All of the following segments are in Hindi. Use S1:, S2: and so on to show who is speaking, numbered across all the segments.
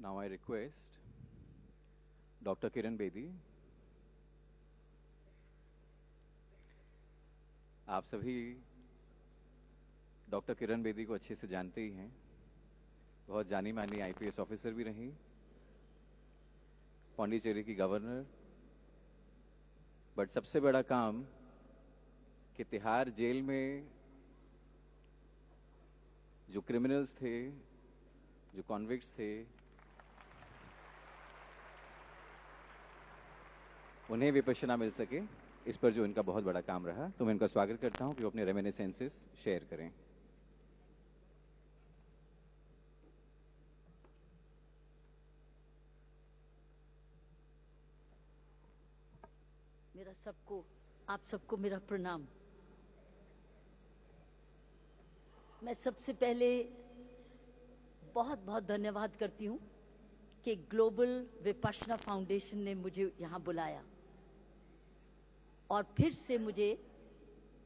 S1: Now I request Dr. Kiran Bedi. आप सभी डॉक्टर किरण बेदी को अच्छे से जानते ही हैं। बहुत जानी मानी आईपीएस ऑफिसर भी रही, पौंडीचेरी की गवर्नर। बट सबसे बड़ा काम कि तिहाड़ जेल में जो क्रिमिनल्स थे, जो कॉन्विक्ट्स थे, उन्हें विपश्यना मिल सके, इस पर जो इनका बहुत बड़ा काम रहा। तो मैं इनका स्वागत करता हूं कि वो अपने रेमिनिसेंसेस शेयर करें।
S2: आप सबको मेरा प्रणाम। मैं सबसे पहले बहुत बहुत धन्यवाद करती हूँ कि ग्लोबल विपश्यना फाउंडेशन ने मुझे यहाँ बुलाया और फिर से मुझे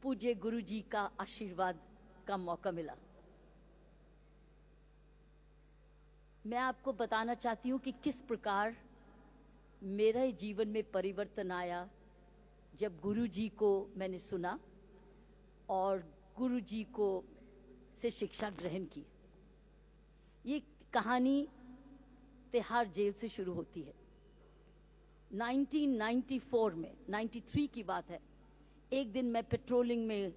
S2: पूज्य गुरु जी का आशीर्वाद का मौका मिला। मैं आपको बताना चाहती हूँ कि किस प्रकार मेरे जीवन में परिवर्तन आया जब गुरु जी को मैंने सुना और गुरु जी को से शिक्षा ग्रहण की। ये कहानी तिहाड़ जेल से शुरू होती है। 1994 में, 93 की बात है। एक दिन मैं पेट्रोलिंग में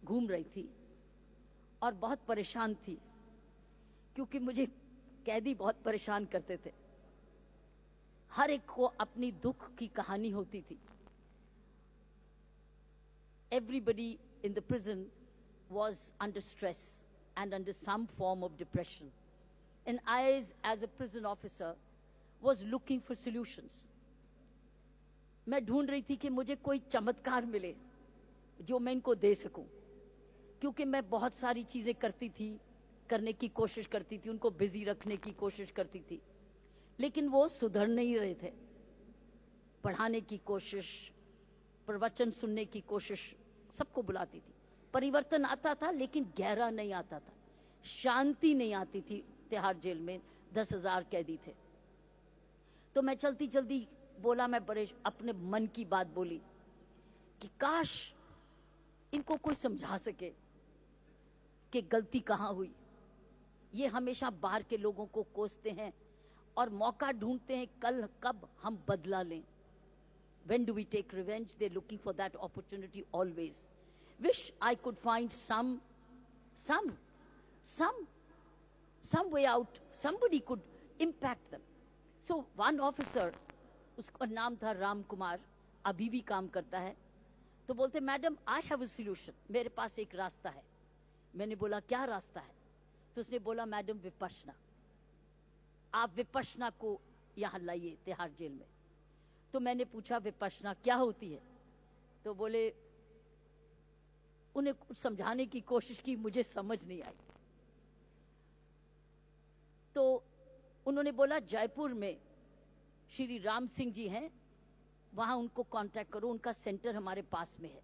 S2: घूम रही थी और बहुत परेशान थी क्योंकि मुझे कैदी बहुत परेशान करते थे। हर एक को अपनी दुख की कहानी होती थी। Everybody in the prison was under stress and under some form of depression. And I, as a prison officer, was looking for solutions. मैं ढूंढ रही थी कि मुझे कोई चमत्कार मिले जो मैं इनको दे सकूं, क्योंकि मैं बहुत सारी चीजें करने की कोशिश करती थी, उनको बिजी रखने की कोशिश करती थी, लेकिन वो सुधर नहीं रहे थे। पढ़ाने की कोशिश, प्रवचन सुनने की कोशिश, सबको बुलाती थी। परिवर्तन आता था लेकिन गहरा नहीं आता था, शांति नहीं आती थी। तिहाड़ जेल में 10,000 कैदी थे। तो मैं चलती जल्दी बोला, मैं बड़े अपने मन की बात बोली कि काश इनको कोई समझा सके कि गलती कहाँ हुई। ये हमेशा बाहर के लोगों को कोसते हैं और मौका ढूंढते हैं कल कब हम बदला लें। When do we take revenge? They're looking for that opportunity always. Wish I could find some way out. Somebody could impact them. So one officer, उसका नाम था राम कुमार, अभी भी काम करता है, तो बोलते madam I have a solution, मेरे पास एक रास्ता है। मैंने बोला क्या रास्ता है? तो उसने बोला मैडम विपश्यना, आप विपश्यना को यहाँ लाइए तिहाड़ जेल में। तो मैंने पूछा विपश्यना क्या होती है? तो बोले, उन्हें कुछ समझाने की कोशिश की, मुझे समझ नहीं आई। तो उन्होंने बोला जयपुर में श्री राम सिंह जी हैं, वहां उनको कांटेक्ट करो, उनका सेंटर हमारे पास में है।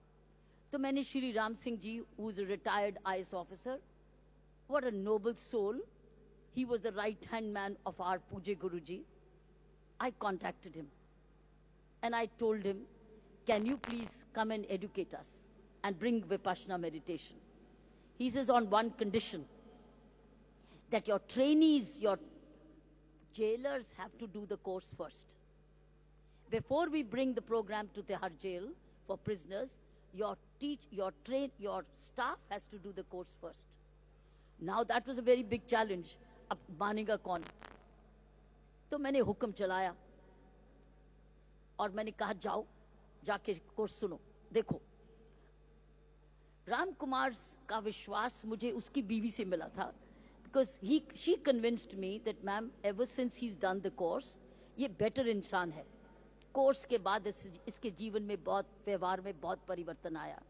S2: तो मैंने Shri Ram Singh ji, who is a retired IAS officer, what a noble soul, he was the right hand man of our Pujya Guru ji. I contacted him and I told him, can you please come and educate us and bring Vipassana meditation? He says, on one condition, that your trainees, your jailers have to do the course first. Before we bring the program to Tihar jail for prisoners, your staff has to do the course first. Now that was a very big challenge. अब मानेगा कौन? तो मैंने हुक्म चलाया और मैंने कहा जाओ, जाके कोर्स सुनो। देखो, राम कुमार का विश्वास मुझे उसकी बीवी से मिला था, because she convinced me that ma'am ever since he is done the course, ये बेटर इंसान है। कोर्स के बाद इसके जीवन में बहुत, व्यवहार में बहुत परिवर्तन आया।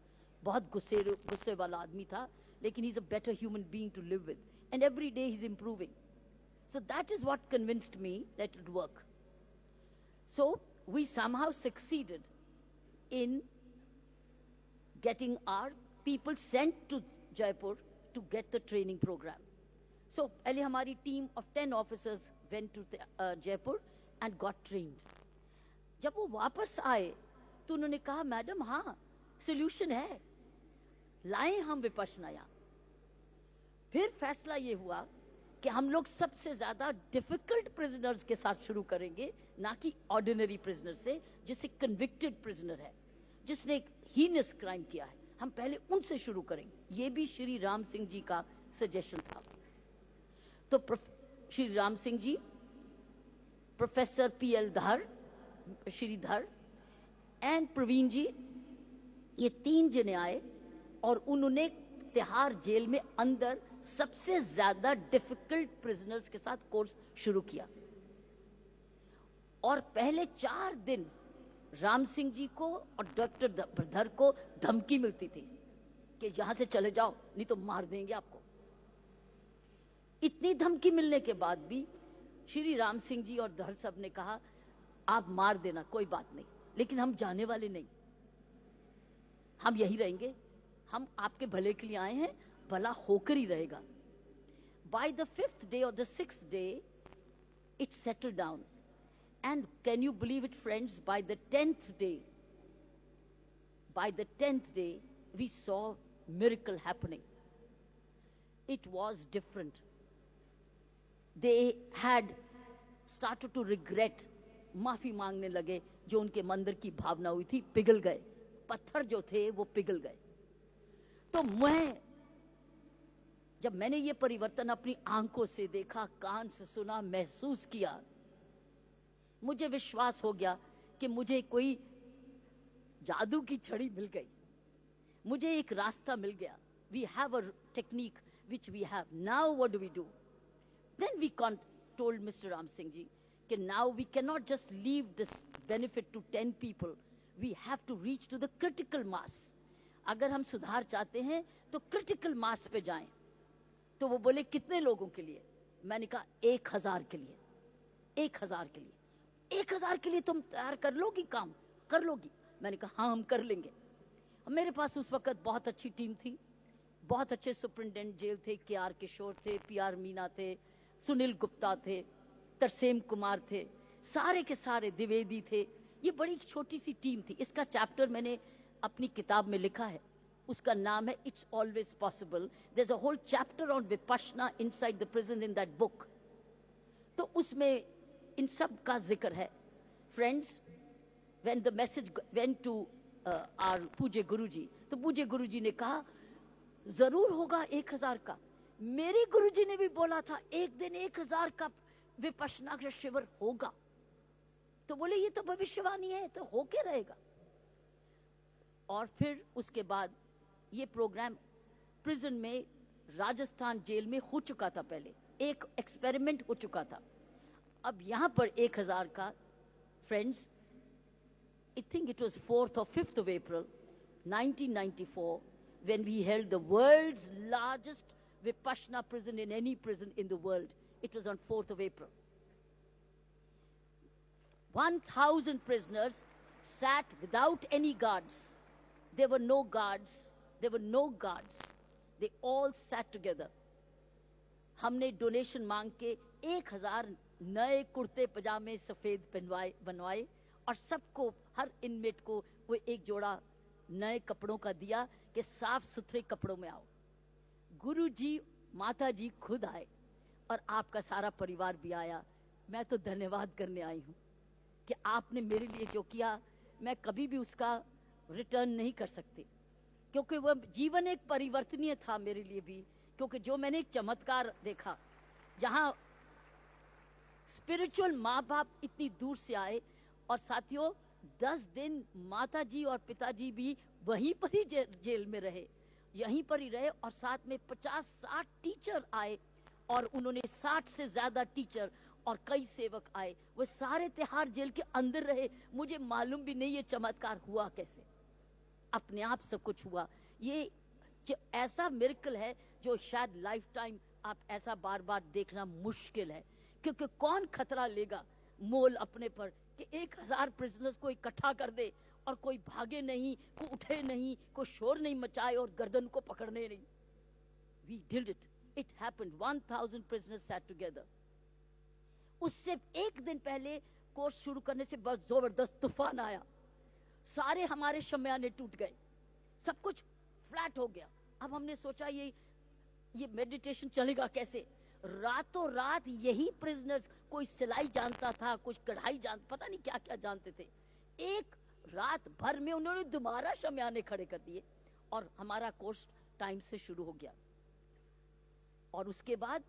S2: बहुत गुस्से वाला आदमी था, लेकिन he is a better human being to live with, and every day he is improving. So that is what convinced me that it work. So we somehow succeeded in getting our people sent to Jaipur to get the training program. So पहले हमारी team of 10 officers went to Jaipur and got trained. जब वो वापस आए तो उन्होंने कहा मैडम हाँ सोल्यूशन है, लाएं हम विपश्यना यहाँ। फिर फैसला ये हुआ कि हम लोग सबसे ज्यादा डिफिकल्ट प्रिजनर्स के साथ शुरू करेंगे, ना कि ऑर्डिनरी प्रिजनर से, जिसे कन्विक्टेड प्रिजनर है, जिसने एक हीनस क्राइम किया है, हम पहले उनसे शुरू करेंगे। ये भी श्री राम सिंह जी का सजेशन था। तो श्री राम सिंह जी, प्रोफेसर PL धर, श्रीधर एंड प्रवीण जी, ये 3 जने आए और उन्होंने तिहाड़ जेल में अंदर सबसे ज्यादा डिफिकल्ट प्रिजनर्स के साथ कोर्स शुरू किया। और पहले 4 दिन राम सिंह जी को और डॉक्टर धर को धमकी मिलती थी कि यहां से चले जाओ नहीं तो मार देंगे आपको। इतनी धमकी मिलने के बाद भी श्री राम सिंह जी और धर साहब ने कहा आप मार देना कोई बात नहीं, लेकिन हम जाने वाले नहीं, हम यही रहेंगे, हम आपके भले के लिए आए हैं, भला होकर ही रहेगा। By the 5th day or the 6th day, it settled down. And can you believe it, friends? By the 10th day, we saw miracle happening. It was different. They had started to regret, माफी मांगने लगे, जो उनके मंदिर की भावना हुई थी पिघल गए, पत्थर जो थे वो पिघल गए। तो जब मैंने ये परिवर्तन अपनी आंखों से देखा, कान से सुना, महसूस किया, मुझे विश्वास हो गया कि मुझे कोई जादू की छड़ी मिल गई, मुझे एक रास्ता मिल गया। We have a technique which we have. Now what do we do? Then we told Mr. Ram Singh ji that now we cannot just leave this benefit to 10 people. We have to reach to the critical mass. अगर हम सुधार चाहते हैं तो क्रिटिकल मास पे जाएं। तो वो बोले कितने लोगों के लिए? मैंने कहा 1000 के लिए। 1000 के लिए, 1000 के लिए तुम तैयार कर लोगी, काम कर लोगी? मैंने कहा हाँ हम कर लेंगे। मेरे पास उस वक्त बहुत अच्छी टीम थी, बहुत अच्छे सुपरिटेंडेंट जेल थे, KR किशोर थे, PR मीना थे, सुनील गुप्ता थे, तरसेम कुमार थे, सारे के सारे द्विवेदी थे। ये बड़ी छोटी सी टीम थी। इसका चैप्टर मैंने अपनी किताब में लिखा है, उसका नाम है it's always possible. There is a whole chapter on Vipassana inside the prison in that book. तो उसमें इन सब का जिक्र है। Friends, when the message went to our पूज्य गुरुजी, तो पूज्य गुरुजी ने कहा जरूर होगा 1000 का। मेरे गुरुजी ने भी बोला था एक दिन 1000 का विपश्यना का शिविर होगा। तो बोले ये तो भविष्यवाणी है, तो होके रहेगा। और फिर उसके बाद ये प्रोग्राम प्रिजन में राजस्थान जेल में हो चुका था, पहले एक एक्सपेरिमेंट हो चुका था। अब यहां पर 1000 का, friends, I think it was 4th or 5th of April 1994 when we held the world's largest Vipassana prison in any prison in the world. It was on 4th of April. 1000 prisoners sat without any guards. There were no guards. There were no guards. They all sat together. हमने डोनेशन मांग के 1000 नए कुर्ते पजामे सफेद बनवाए और सबको, हर इनमेट को वो एक जोड़ा नए कपड़ों का दिया कि साफ सुथरे कपड़ों में आओ। गुरु जी, माता जी खुद आए और आपका सारा परिवार भी आया। मैं तो धन्यवाद करने आई हूँ कि आपने मेरे लिए जो किया, मैं कभी भी उसका रिटर्न नहीं कर सकती, क्योंकि वह जीवन एक परिवर्तनीय था मेरे लिए भी। क्योंकि जो मैंने एक चमत्कार देखा, जहां स्पिरिचुअल माँ बाप इतनी दूर से आए, और साथियों 10 दिन माता जी और पिताजी भी वहीं पर ही जेल में रहे, यहीं पर ही रहे, और साथ में 50-60 टीचर आए और उन्होंने 60 से ज्यादा टीचर और कई सेवक आए। वो सारे तिहाड़ जेल के अंदर रहे। मुझे मालूम भी नहीं ये चमत्कार हुआ कैसे, अपने आप सब कुछ हुआ। ये ऐसा मिरेकल है जो शायद लाइफ टाइम आप ऐसा बार बार देखना मुश्किल है, क्योंकि कौन खतरा लेगा मोल अपने पर कि 1000 प्रिजनर्स को इकट्ठा कर दे और कोई भागे नहीं, कोई उठे नहीं, कोई शोर नहीं मचाए और गर्दन को पकड़ने नहीं। We did it It happened. 1,000 prisoners sat together. उससे एक दिन पहले कोर्स शुरू करने से बस जबरदस्त तूफान आया, सारे हमारे शमयाने टूट गए, सब कुछ फ्लैट हो गया। अब हमने सोचा ये मेडिटेशन चलेगा कैसे? रातों रात यही प्रिजनर्स, कोई सिलाई जानता था, कुछ कढ़ाई पता नहीं क्या क्या जानते थे, एक रात भर में उन्होंने दोबारा शमयाने खड़े कर दिए और हमारा कोर्स टाइम से शुरू हो गया। और उसके बाद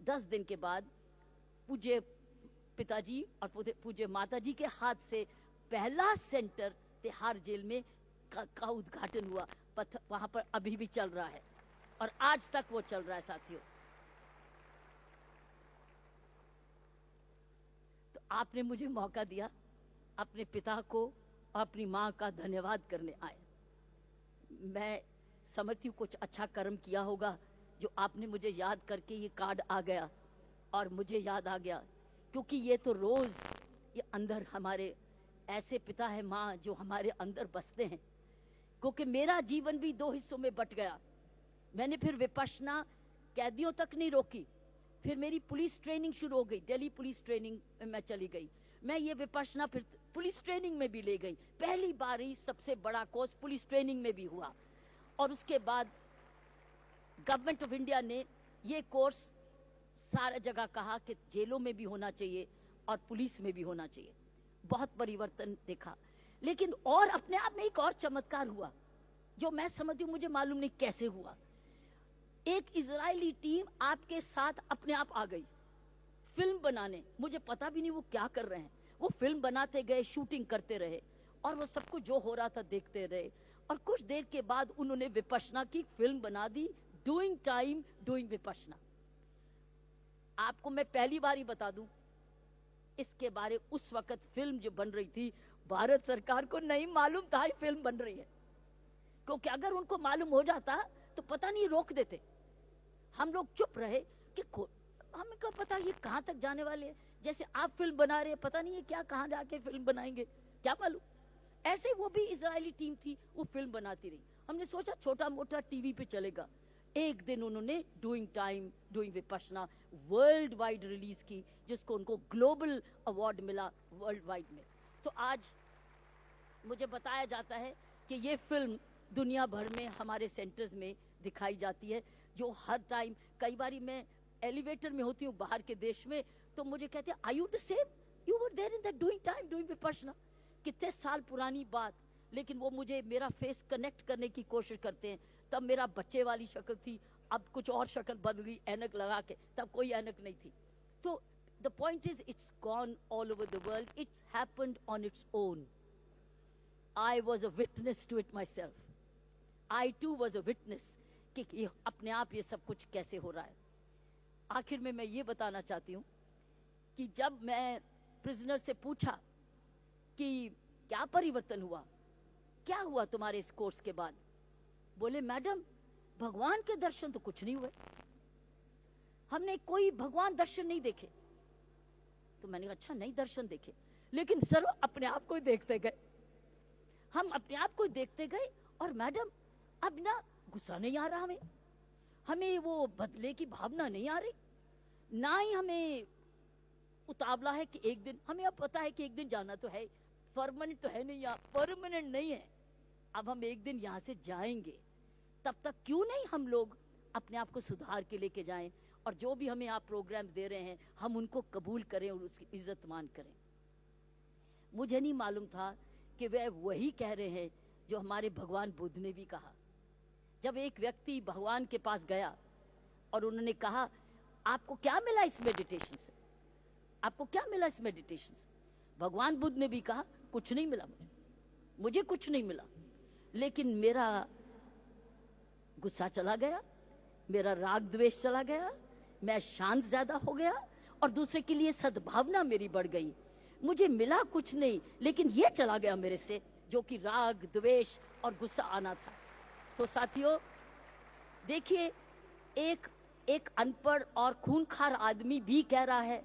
S2: 10 दिन के बाद पूज्य पिताजी और पूज्य माताजी के हाथ से पहला सेंटर तिहाड़ जेल में का उद्घाटन हुआ। वहां पर अभी भी चल रहा है और आज तक वो चल रहा है साथियों। तो आपने मुझे मौका दिया, अपने पिता को और अपनी मां का धन्यवाद करने आए। मैं समझती हूँ कुछ अच्छा कर्म किया होगा जो आपने मुझे याद करके ये कार्ड आ गया और मुझे याद आ गया, क्योंकि ये तो रोज ये अंदर हमारे ऐसे पिता है, माँ जो हमारे अंदर बसते हैं। क्योंकि मेरा जीवन भी 2 हिस्सों में बट गया। मैंने फिर विपश्यना कैदियों तक नहीं रोकी, फिर मेरी पुलिस ट्रेनिंग शुरू हो गई, दिल्ली पुलिस ट्रेनिंग में मैं चली गई। मैं ये विपश्यना फिर पुलिस ट्रेनिंग में भी ले गई। पहली बार ही सबसे बड़ा कोर्स पुलिस ट्रेनिंग में भी हुआ। और उसके बाद गवर्नमेंट ऑफ इंडिया ने ये कोर्स सारा जगह कहा कि जेलों में भी होना चाहिए और पुलिस में भी होना चाहिए। बहुत परिवर्तन देखा। लेकिन और अपने आप में एक और चमत्कार हुआ जो मैं समझती हूँ, मुझे मालूम नहीं कैसे हुआ। एक इजरायली टीम आपके साथ अपने आप आ गई फिल्म बनाने। मुझे पता भी नहीं वो क्या कर रहे हैं। वो फिल्म बनाते गए, शूटिंग करते रहे और वो सब कुछ जो हो रहा था देखते रहे। और कुछ देर के बाद उन्होंने विपश्यना की फिल्म बना दी, डूइंग टाइम डूइंग विपश्यना। आपको मैं पहली बार ही बता दूं, इसके बारे उस वक्त फिल्म जो बन रही थी, भारत सरकार को नहीं मालूम था ये फिल्म बन रही है। क्योंकि अगर उनको मालूम हो जाता तो पता नहीं रोक देते। हम लोग चुप रहे कि हमें क्या पता ये कहां तक जाने वाले हैं। जैसे आप फिल्म बना रहे हैं, पता नहीं है क्या कहां जाके फिल्म बनाएंगे, क्या मालूम। ऐसे वो भी इजरायली टीम थी, वो फिल्म बनाती रही। हमने सोचा छोटा मोटा टीवी पे चलेगा। एक दिन उन्होंने doing time during Vipassana world wide release की, जिसको उनको ग्लोबल अवार्ड मिला वर्ल्ड वाइड में। तो आज मुझे बताया जाता है कि ये फिल्म दुनिया भर में हमारे सेंटर्स में दिखाई जाती है। जो हर टाइम, कई बारी मैं एलिवेटर में होती हूँ बाहर के देश में, तो मुझे कहते हैं, are you the same, you were there in that during time during Vipassana. कितने साल पुरानी बात, लेकिन वो मुझे मेरा फेस कनेक्ट करने की कोशिश करते हैं। तब मेरा बच्चे वाली शक्ल थी, अब कुछ और शक्ल बदल गई ऐनक लगा के, तब कोई ऐनक नहीं थी। तो the point is, it's gone all over the world, it's happened on its own. I was a witness to it myself. I too was a witness कि अपने आप ये सब कुछ कैसे हो रहा है। आखिर में मैं ये बताना चाहती हूँ कि जब मैं प्रिजनर से पूछा कि क्या परिवर्तन हुआ, क्या हुआ तुम्हारे इस कोर्स के बाद, बोले मैडम भगवान के दर्शन तो कुछ नहीं हुए, हमने कोई भगवान दर्शन नहीं देखे। तो मैंने कहा अच्छा नहीं दर्शन देखे, लेकिन सर अपने आप को देखते गए, हम अपने आप को देखते गए। और मैडम अब ना गुस्सा नहीं आ रहा, हमें वो बदले की भावना नहीं आ रही, ना ही हमें उतावला है कि एक दिन, हमें अब पता है कि एक दिन जाना तो है, परमानेंट तो है नहीं, यहाँ परमानेंट नहीं है। अब हम एक दिन यहाँ से जाएंगे, तब तक क्यों नहीं हम लोग अपने आप को सुधार के लेके जाएं, और जो भी हमें आप प्रोग्राम्स दे रहे हैं हम उनको कबूल करें और उसकी इज्जत मान करें। मुझे नहीं मालूम था कि वह वही कह रहे हैं जो हमारे भगवान बुद्ध ने भी कहा। जब एक व्यक्ति भगवान के पास गया और उन्होंने कहा आपको क्या मिला इस मेडिटेशन से, आपको क्या मिला इस मेडिटेशन से, भगवान बुद्ध ने भी कहा कुछ नहीं मिला, मुझे कुछ नहीं मिला, लेकिन मेरा गुस्सा चला गया, मेरा राग द्वेष चला गया, मैं शांत ज्यादा हो गया और दूसरे के लिए सद्भावना मेरी बढ़ गई। मुझे मिला कुछ नहीं, लेकिन ये चला गया मेरे से, जो कि राग द्वेष और गुस्सा आना था। तो साथियों देखिए, एक अनपढ़ और खूंखार आदमी भी कह रहा है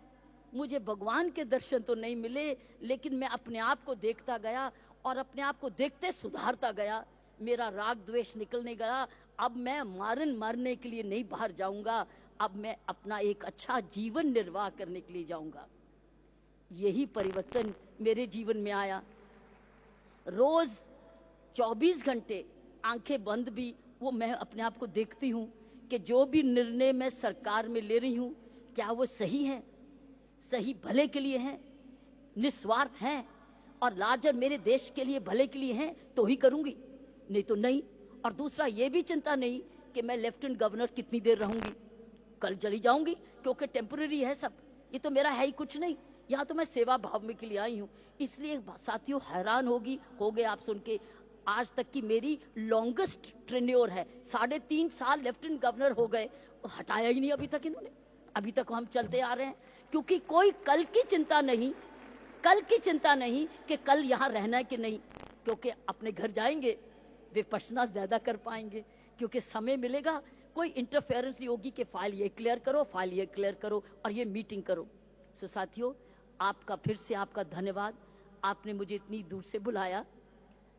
S2: मुझे भगवान के दर्शन तो नहीं मिले, लेकिन मैं अपने आप को देखता गया और अपने आप को देखते सुधारता गया, मेरा राग द्वेष निकलने गया, अब मैं मरने के लिए नहीं बाहर जाऊंगा, अब मैं अपना एक अच्छा जीवन निर्वाह करने के लिए जाऊंगा। यही परिवर्तन मेरे जीवन में आया। रोज 24 घंटे आंखें बंद भी वो मैं अपने आप को देखती हूँ कि जो भी निर्णय मैं सरकार में ले रही हूँ क्या वो सही है, सही भले के लिए है, निस्वार्थ हैं और लार्जर मेरे देश के लिए भले के लिए हैं तो ही करूंगी, नहीं तो नहीं। और दूसरा ये भी चिंता नहीं कि मैं लेफ्टिनेंट गवर्नर कितनी देर रहूंगी, कल चली जाऊंगी क्योंकि टेम्पररी है सब, ये तो मेरा है ही कुछ नहीं, यहाँ तो मैं सेवा भाव में के लिए आई हूँ। इसलिए साथियों हैरान हो गए आप सुन के, आज तक की मेरी लॉन्गेस्ट ट्रेन्योर है, 3.5 साल लेफ्टिनेंट गवर्नर हो गए, हटाया ही नहीं अभी तक इन्होंने, अभी तक हम चलते आ रहे हैं। क्योंकि कोई कल की चिंता नहीं, कल की चिंता नहीं कि कल यहाँ रहना है कि नहीं, क्योंकि अपने घर जाएंगे विपश्यना ज्यादा कर पाएंगे, क्योंकि समय मिलेगा, कोई इंटरफेरेंस नहीं होगी कि फाइल ये क्लियर करो, फाइल ये क्लियर करो और ये मीटिंग करो। सो साथियों, आपका फिर से आपका धन्यवाद, आपने मुझे इतनी दूर से बुलाया,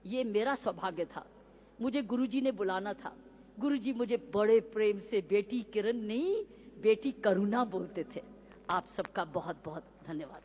S2: ये मेरा सौभाग्य था, मुझे गुरुजी ने बुलाना था। गुरुजी मुझे बड़े प्रेम से बेटी किरण नहीं बेटी करुणा बोलते थे। आप सबका बहुत बहुत धन्यवाद।